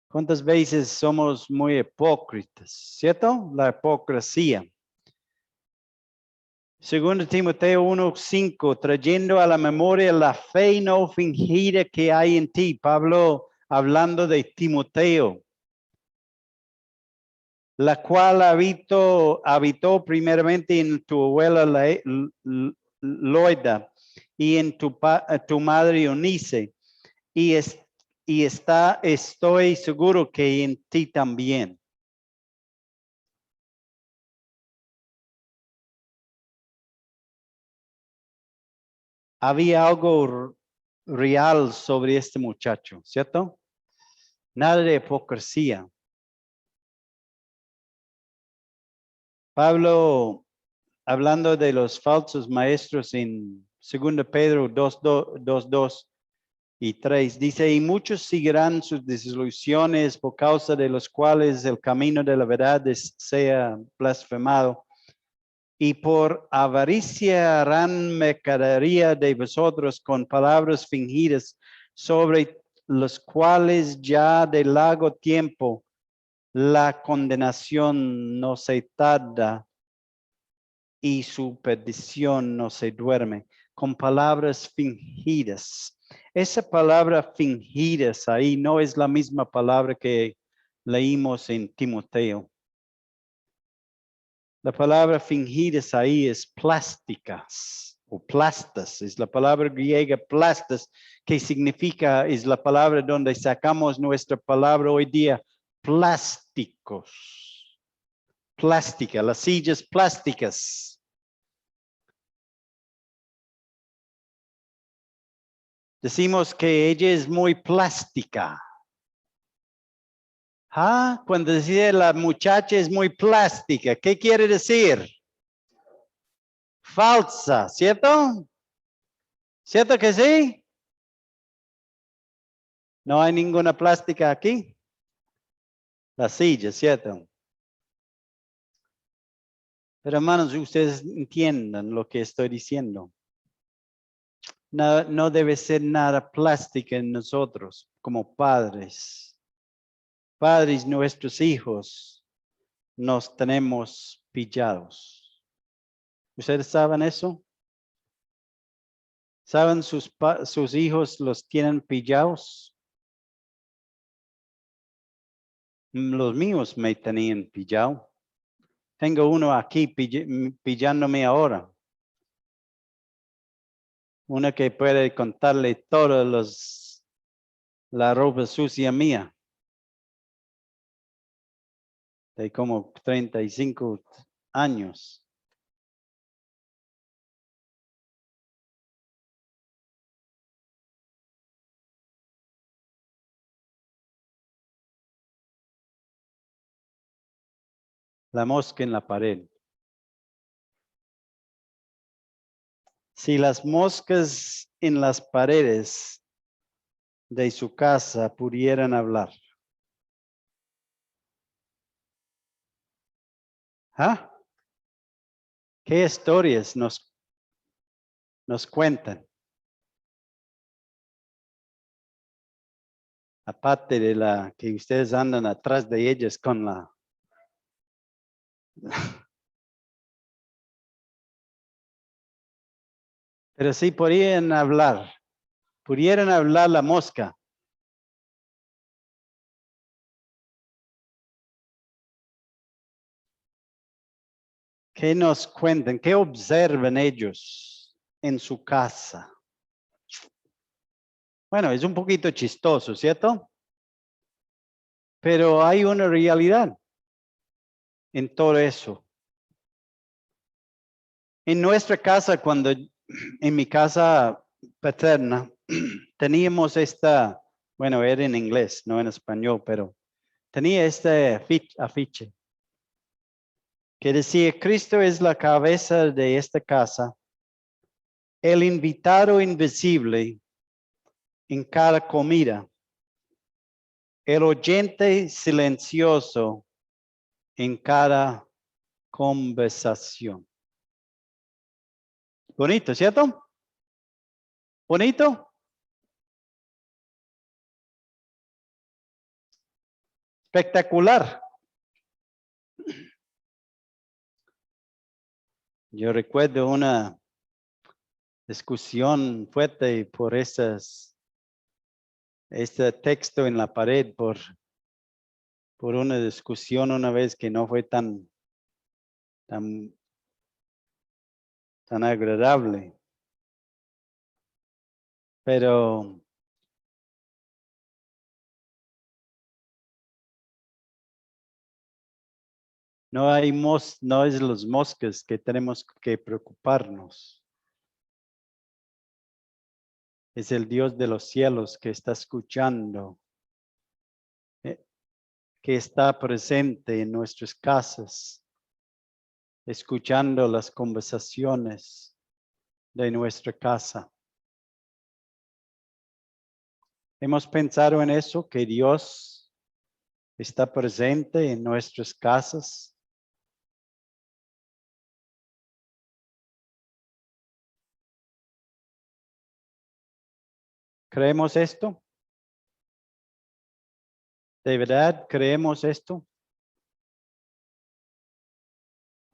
¿Cuántas veces somos muy hipócritas? ¿Cierto? La hipocresía. 2 Timoteo 1:5, trayendo a la memoria la fe no fingida que hay en ti. Pablo hablando de Timoteo. la cual habitó primeramente en tu abuela Loida y en tu madre Eunice, y estoy seguro que en ti también. Había algo real sobre este muchacho, ¿cierto? Nada de hipocresía. Pablo, hablando de los falsos maestros en 2 Pedro 2, 2 y 3, dice, y muchos seguirán sus desilusiones por causa de los cuales el camino de la verdad sea blasfemado. Y por avaricia harán mercadería de vosotros con palabras fingidas, sobre los cuales ya de largo tiempo la condenación no se tarda y su perdición no se duerme. Con palabras fingidas. Esa palabra fingidas ahí no es la misma palabra que leímos en Timoteo. La palabra fingidas ahí es plásticas o plastas. Es la palabra griega plastas, que significa, es la palabra donde sacamos nuestra palabra hoy día, plásticos. Plástica, las sillas plásticas. Decimos que ella es muy plástica. Ah, cuando decía la muchacha es muy plástica, ¿qué quiere decir? Falsa, ¿cierto? ¿Cierto que sí? No hay ninguna plástica aquí. La silla, ¿cierto? Pero hermanos, ustedes entiendan lo que estoy diciendo. No, no debe ser nada plástica en nosotros como padres. Padres, nuestros hijos, nos tenemos pillados. ¿Ustedes saben eso? ¿Saben sus hijos los tienen pillados? Los míos me tenían pillado. Tengo uno aquí pillándome ahora. Uno que puede contarle todos la ropa sucia mía. De como 35 años. La mosca en la pared. Si las moscas en las paredes de su casa pudieran hablar. ¿Ah? ¿Qué historias nos cuentan? Aparte de la que ustedes andan atrás de ellas con la... Pero sí pudieran hablar la mosca. ¿Qué nos cuentan? ¿Qué observan ellos en su casa? Bueno, es un poquito chistoso, ¿cierto? Pero hay una realidad en todo eso. En nuestra casa, en mi casa paterna, teníamos bueno, era en inglés, no en español, pero tenía este afiche que decía, Cristo es la cabeza de esta casa, el invitado invisible en cada comida, el oyente silencioso en cada conversación. Bonito, ¿cierto? Bonito. Espectacular. Yo recuerdo una discusión fuerte por este texto en la pared por una discusión una vez que no fue tan agradable. Pero no es los moscas que tenemos que preocuparnos. Es el Dios de los cielos que está escuchando, que está presente en nuestras casas, escuchando las conversaciones de nuestra casa. Hemos pensado en eso, que Dios está presente en nuestras casas. ¿Creemos esto? ¿De verdad creemos esto?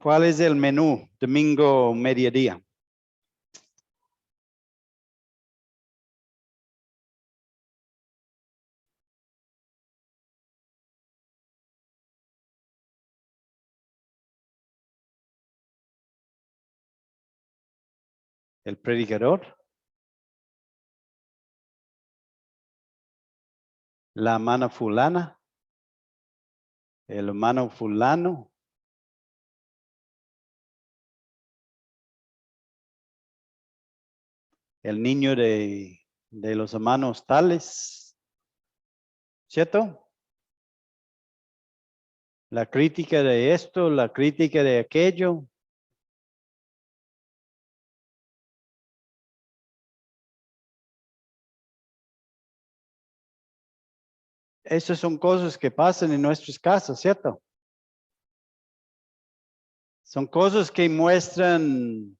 ¿Cuál es el menú domingo mediodía? El predicador, la hermana fulana, el hermano fulano, el niño de los hermanos tales, ¿cierto? La crítica de esto, la crítica de aquello. Esas son cosas que pasan en nuestras casas, ¿cierto? Son cosas que muestran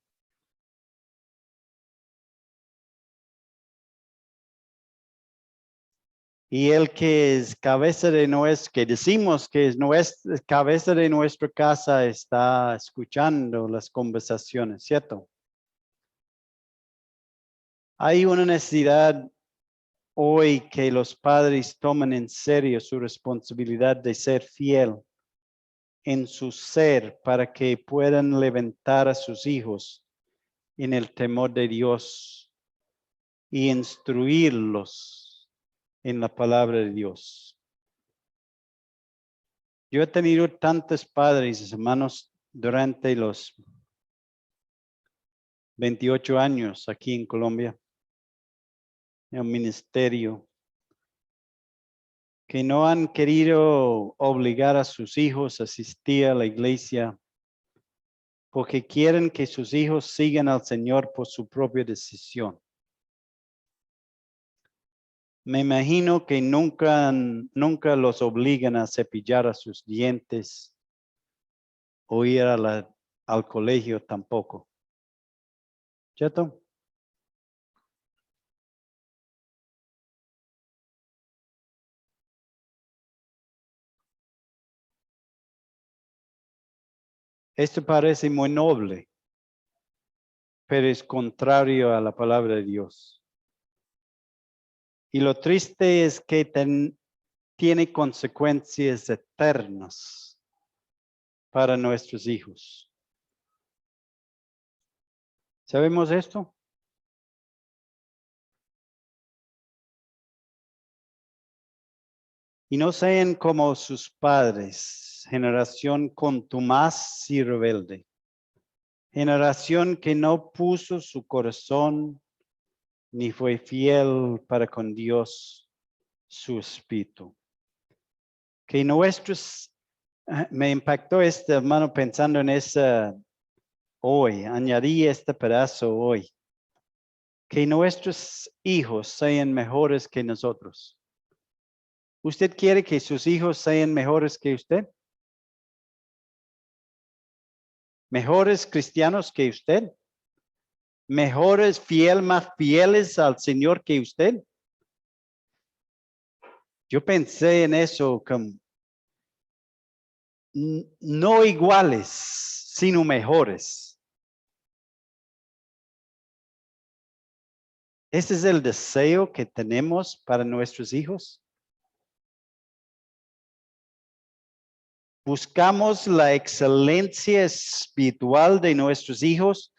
y el que es cabeza de nuestra, que decimos que es nuestra cabeza de nuestra casa, está escuchando las conversaciones, ¿cierto? Hay una necesidad hoy que los padres tomen en serio su responsabilidad de ser fiel en su ser para que puedan levantar a sus hijos en el temor de Dios y instruirlos en la palabra de Dios. Yo he tenido tantos padres y hermanos durante los 28 años aquí en Colombia, en un ministerio, que no han querido obligar a sus hijos a asistir a la iglesia porque quieren que sus hijos sigan al Señor por su propia decisión. Me imagino que nunca los obligan a cepillar a sus dientes o ir al colegio tampoco. ¿Cierto? Esto parece muy noble, pero es contrario a la palabra de Dios. Y lo triste es que tiene consecuencias eternas para nuestros hijos. ¿Sabemos esto? Y no sean como sus padres, generación contumaz y rebelde, generación que no puso su corazón ni fue fiel para con Dios, su espíritu. Que nuestros, me impactó este hermano pensando en esa hoy, añadí este pedazo hoy, que nuestros hijos sean mejores que nosotros. ¿Usted quiere que sus hijos sean mejores que usted? ¿Mejores cristianos que usted? ¿Mejores, más fieles al Señor que usted? Yo pensé en eso como no iguales, sino mejores. Ese es el deseo que tenemos para nuestros hijos. Buscamos la excelencia espiritual de nuestros hijos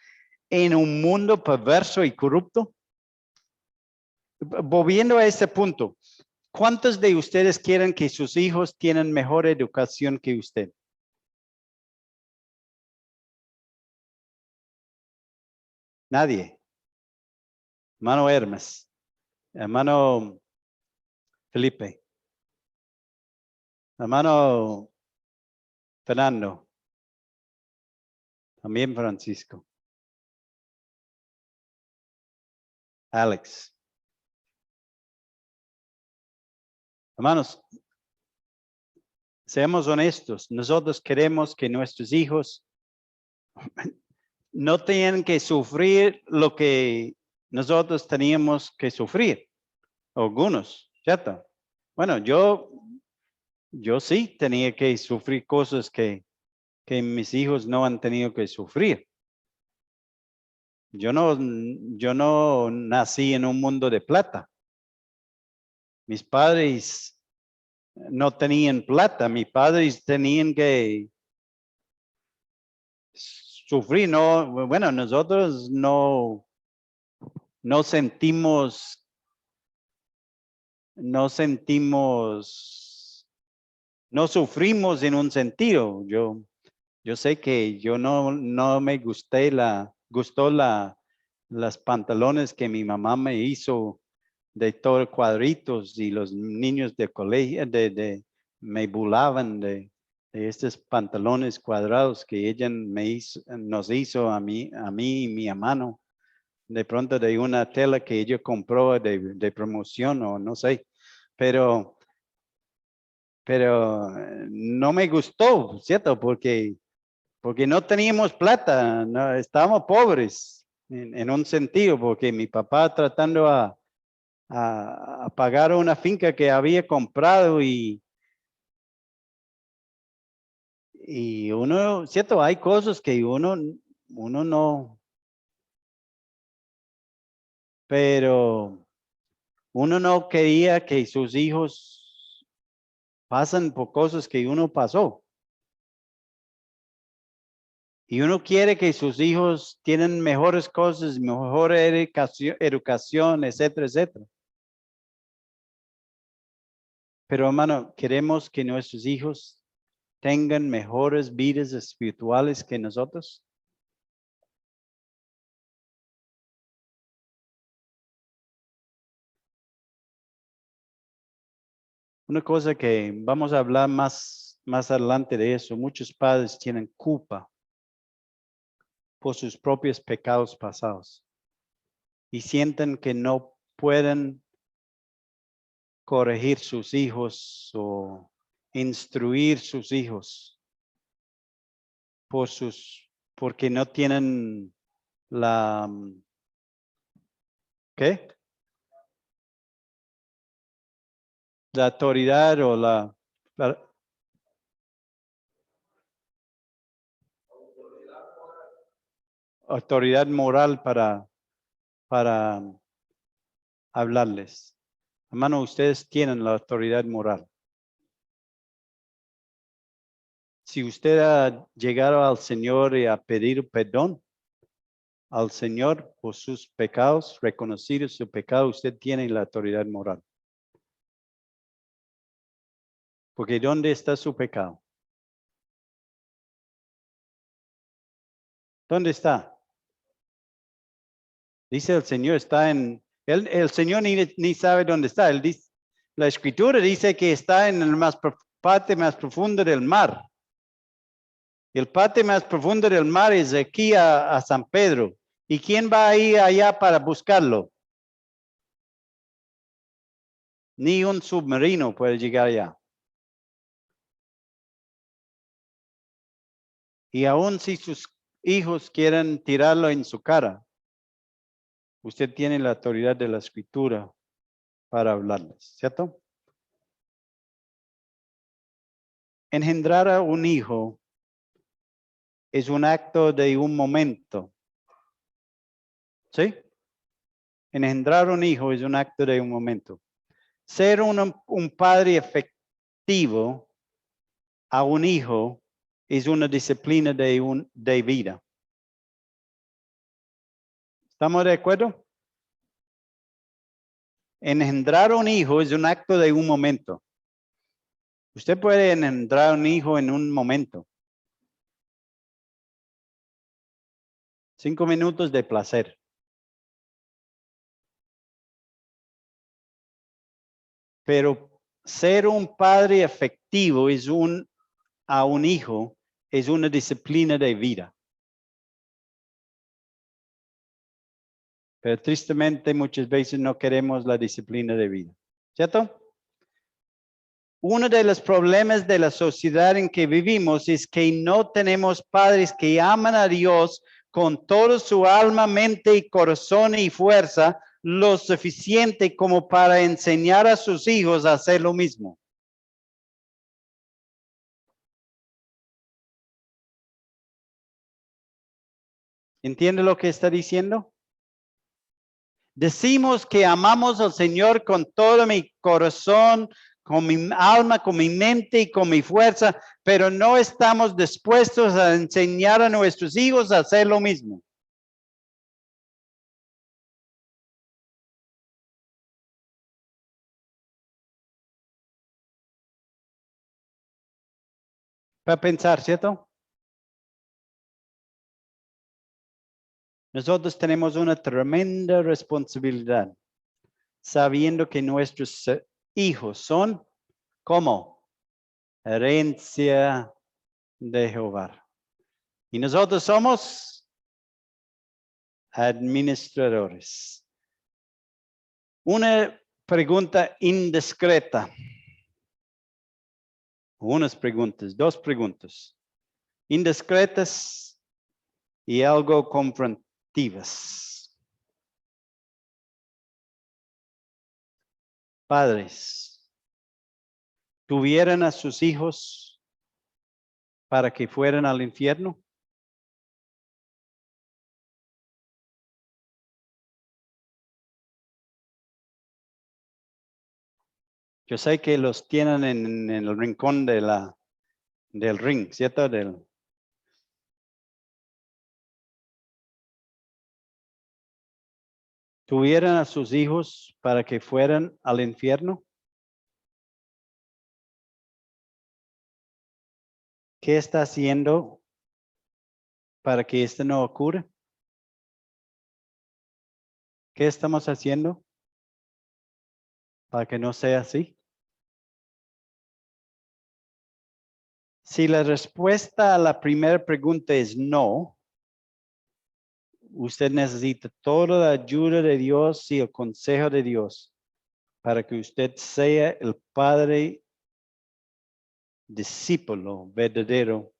en un mundo perverso y corrupto. Volviendo a este punto, ¿cuántos de ustedes quieren que sus hijos tengan mejor educación que usted? Nadie. Hermano Hermes, hermano Felipe, hermano Fernando, también Francisco, Alex. Hermanos, seamos honestos. Nosotros queremos que nuestros hijos no tengan que sufrir lo que nosotros teníamos que sufrir. Algunos, ¿cierto? Bueno, yo sí tenía que sufrir cosas que mis hijos no han tenido que sufrir. Yo no nací en un mundo de plata. Mis padres no tenían plata. Mis padres tenían que sufrir. No, bueno, nosotros no sentimos, no sufrimos en un sentido. Yo sé que yo no me gustó las pantalones que mi mamá me hizo de todos cuadritos, y los niños de colegio me burlaban de estos pantalones cuadrados que ella nos hizo a mí y mi hermano, de pronto de una tela que ella compró de promoción o no sé, pero no me gustó, ¿cierto? Porque no teníamos plata, no, estábamos pobres en un sentido, porque mi papá tratando a pagar una finca que había comprado y uno, ¿cierto? Hay cosas que uno no, pero uno no quería que sus hijos pasen por cosas que uno pasó. Y uno quiere que sus hijos tienen mejores cosas, mejor educación, etcétera, etcétera. Pero hermano, queremos que nuestros hijos tengan mejores vidas espirituales que nosotros. Una cosa que vamos a hablar más adelante de eso, muchos padres tienen culpa por sus propios pecados pasados y sienten que no pueden corregir sus hijos o instruir sus hijos porque no tienen la, ¿qué? La autoridad o la autoridad moral para hablarles. Hermano, ustedes tienen la autoridad moral. Si usted ha llegado al Señor y a pedir perdón al Señor por sus pecados, reconocido su pecado, usted tiene la autoridad moral. Porque ¿dónde está su pecado? ¿Dónde está? Dice el Señor está en, el Señor ni sabe dónde está. Él dice, la Escritura dice que está en la parte más profunda del mar. El parte más profundo del mar es aquí a San Pedro. ¿Y quién va a ir allá para buscarlo? Ni un submarino puede llegar allá. Y aun si sus hijos quieren tirarlo en su cara, usted tiene la autoridad de la Escritura para hablarles, ¿cierto? Engendrar a un hijo es un acto de un momento. ¿Sí? Engendrar un hijo es un acto de un momento. Ser un padre efectivo a un hijo es una disciplina de vida. ¿Estamos de acuerdo? Engendrar un hijo es un acto de un momento. Usted puede engendrar un hijo en un momento. 5 minutos de placer. Pero ser un padre efectivo a un hijo es una disciplina de vida. Pero tristemente muchas veces no queremos la disciplina de vida. ¿Cierto? Uno de los problemas de la sociedad en que vivimos es que no tenemos padres que aman a Dios con toda su alma, mente y corazón y fuerza, lo suficiente como para enseñar a sus hijos a hacer lo mismo. ¿Entiende lo que está diciendo? Decimos que amamos al Señor con todo mi corazón, con mi alma, con mi mente y con mi fuerza, pero no estamos dispuestos a enseñar a nuestros hijos a hacer lo mismo. Para pensar, ¿cierto? Nosotros tenemos una tremenda responsabilidad, sabiendo que nuestros hijos son como herencia de Jehová. Y nosotros somos administradores. Una pregunta indiscreta. Unas preguntas, dos preguntas. Indiscretas y algo confrontivas. Padres, ¿tuvieran a sus hijos para que fueran al infierno? Yo sé que los tienen en el rincón del ring, ¿cierto? ¿Tuvieran a sus hijos para que fueran al infierno? ¿Qué está haciendo para que esto no ocurra? ¿Qué estamos haciendo para que no sea así? Si la respuesta a la primera pregunta es no, usted necesita toda la ayuda de Dios y el consejo de Dios para que usted sea el padre discípulo verdadero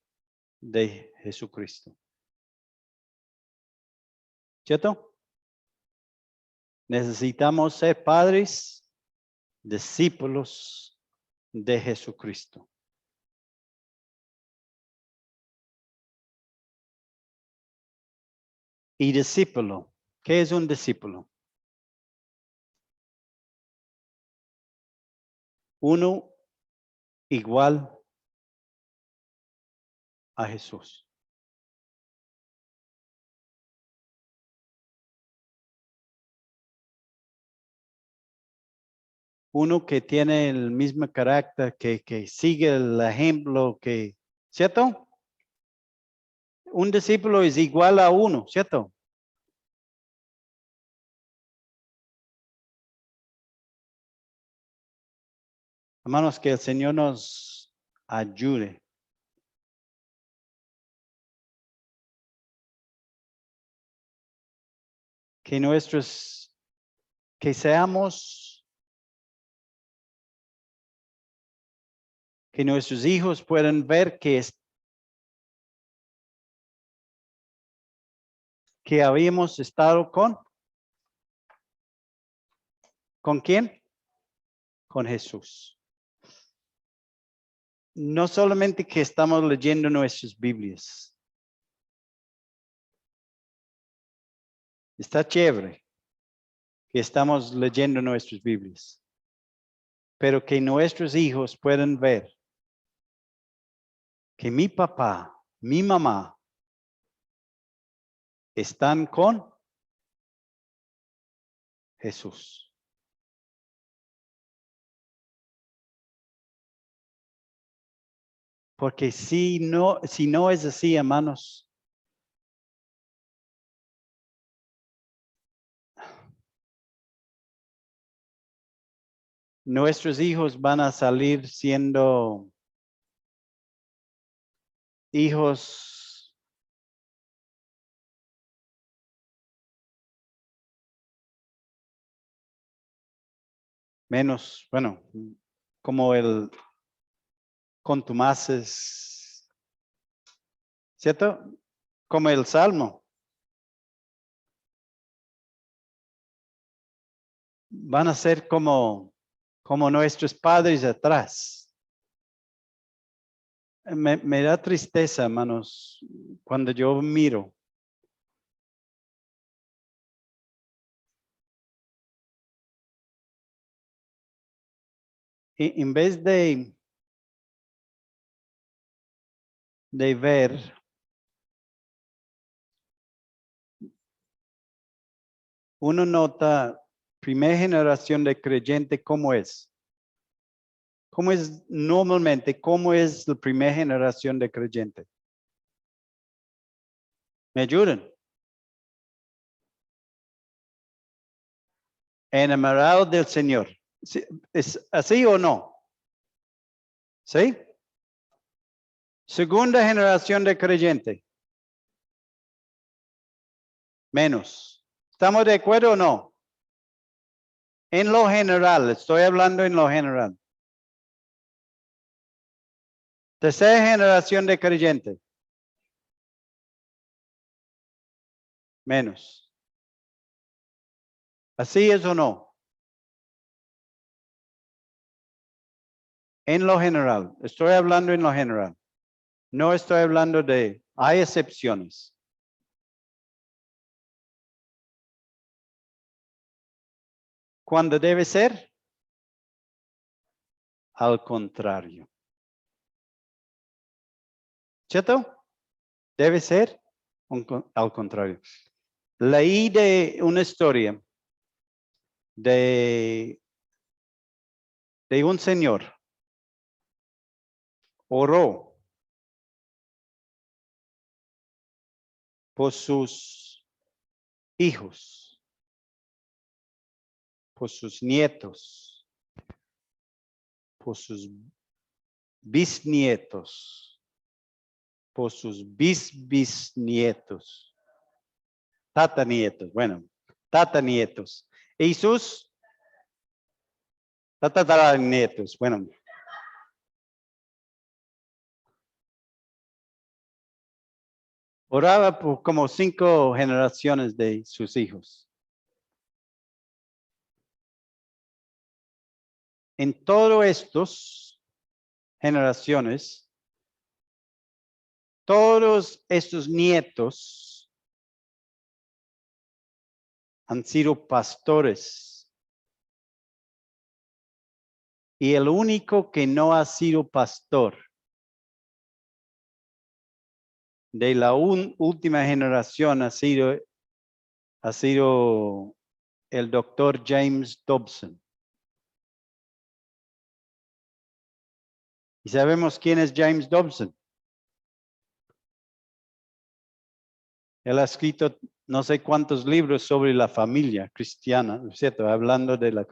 de Jesucristo. ¿Cierto? Necesitamos ser padres discípulos de Jesucristo. Y discípulo, ¿qué es un discípulo? Uno igual a Jesús. Uno que tiene el mismo carácter, que sigue el ejemplo, ¿cierto? Un discípulo es igual a uno, ¿cierto? Hermanos, que el Señor nos ayude. Que seamos, que nuestros hijos puedan ver que habíamos estado ¿con quién? Con Jesús. No solamente que estamos leyendo nuestras Biblias. Está chévere que estamos leyendo nuestras Biblias, pero que nuestros hijos puedan ver que mi papá, mi mamá están con Jesús. Porque si no es así, hermanos, nuestros hijos van a salir siendo hijos menos, bueno, como el contumaces, ¿cierto? Como el Salmo. Van a ser como nuestros padres atrás. Me da tristeza, hermanos, cuando yo miro. En vez de ver uno nota primera generación de creyente, ¿cómo es? ¿Cómo es normalmente? ¿Cómo es la primera generación de creyente? ¿Me ayudan? Enamorado del Señor. ¿Es así o no? ¿Sí? Segunda generación de creyente. Menos. ¿Estamos de acuerdo o no? En lo general, estoy hablando en lo general. Tercera generación de creyente. Menos. ¿Así es o no? En lo general. Estoy hablando en lo general. No estoy hablando de... Hay excepciones. ¿Cuándo debe ser? Al contrario. ¿Cierto? Debe ser al contrario. Leí de una historia de un señor. Oró por sus hijos, por sus nietos, por sus bisnietos, por sus bisnietos, tatanietos, bueno, tatanietos, y sus tataranietos, bueno. Oraba por como 5 generaciones de sus hijos. En todas estas generaciones, todos estos nietos han sido pastores. Y el único que no ha sido pastor de la última generación ha sido el doctor James Dobson. ¿Y sabemos quién es James Dobson? Él ha escrito no sé cuántos libros sobre la familia cristiana, ¿cierto? Hablando de la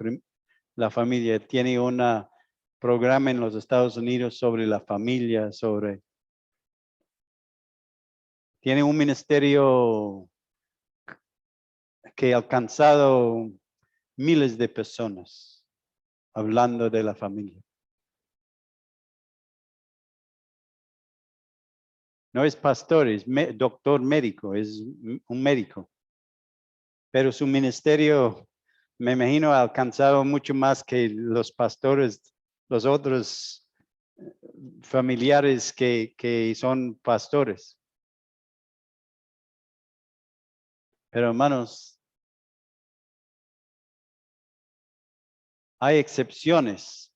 familia. Tiene un programa en los Estados Unidos sobre la familia, tiene un ministerio que ha alcanzado miles de personas hablando de la familia. No es pastor, es doctor médico, es un médico. Pero su ministerio, me imagino, ha alcanzado mucho más que los pastores, los otros familiares que son pastores. Pero hermanos, hay excepciones.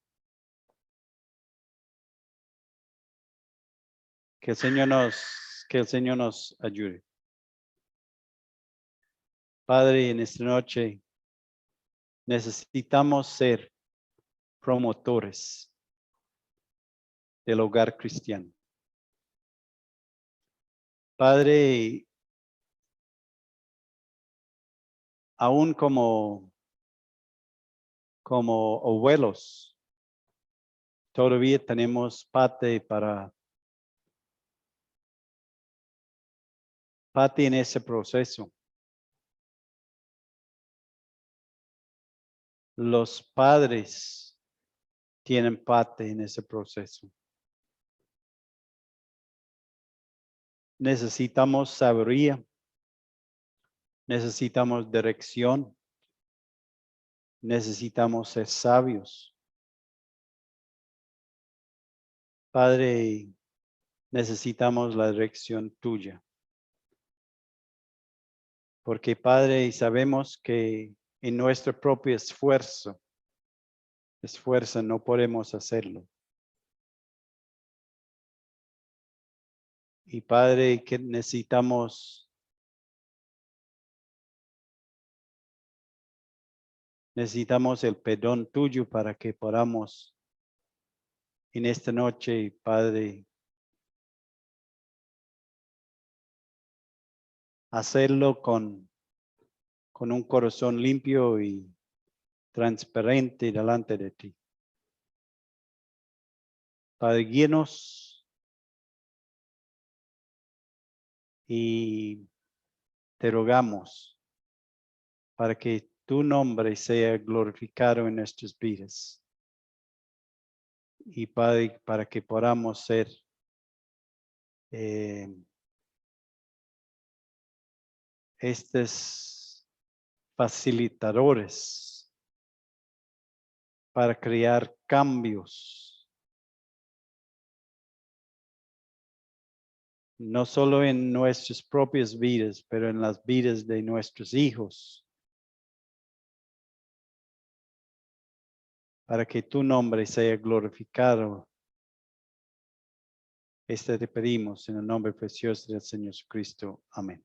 Que el Señor nos ayude. Padre, en esta noche necesitamos ser promotores del hogar cristiano. Padre, aún como abuelos, todavía tenemos parte en ese proceso. Los padres tienen parte en ese proceso. Necesitamos sabiduría, necesitamos dirección, necesitamos ser sabios. Padre, necesitamos la dirección tuya. Porque Padre, sabemos que en nuestro propio esfuerzo no podemos hacerlo. Y Padre, que necesitamos el perdón tuyo para que podamos en esta noche, Padre, hacerlo con un corazón limpio y transparente delante de ti. Padre, guíanos y te rogamos para que tu nombre sea glorificado en nuestras vidas. Y Padre, para que podamos ser estos facilitadores para crear cambios, no solo en nuestras propias vidas, pero en las vidas de nuestros hijos, para que tu nombre sea glorificado. Te pedimos en el nombre precioso del Señor Jesucristo. Amén.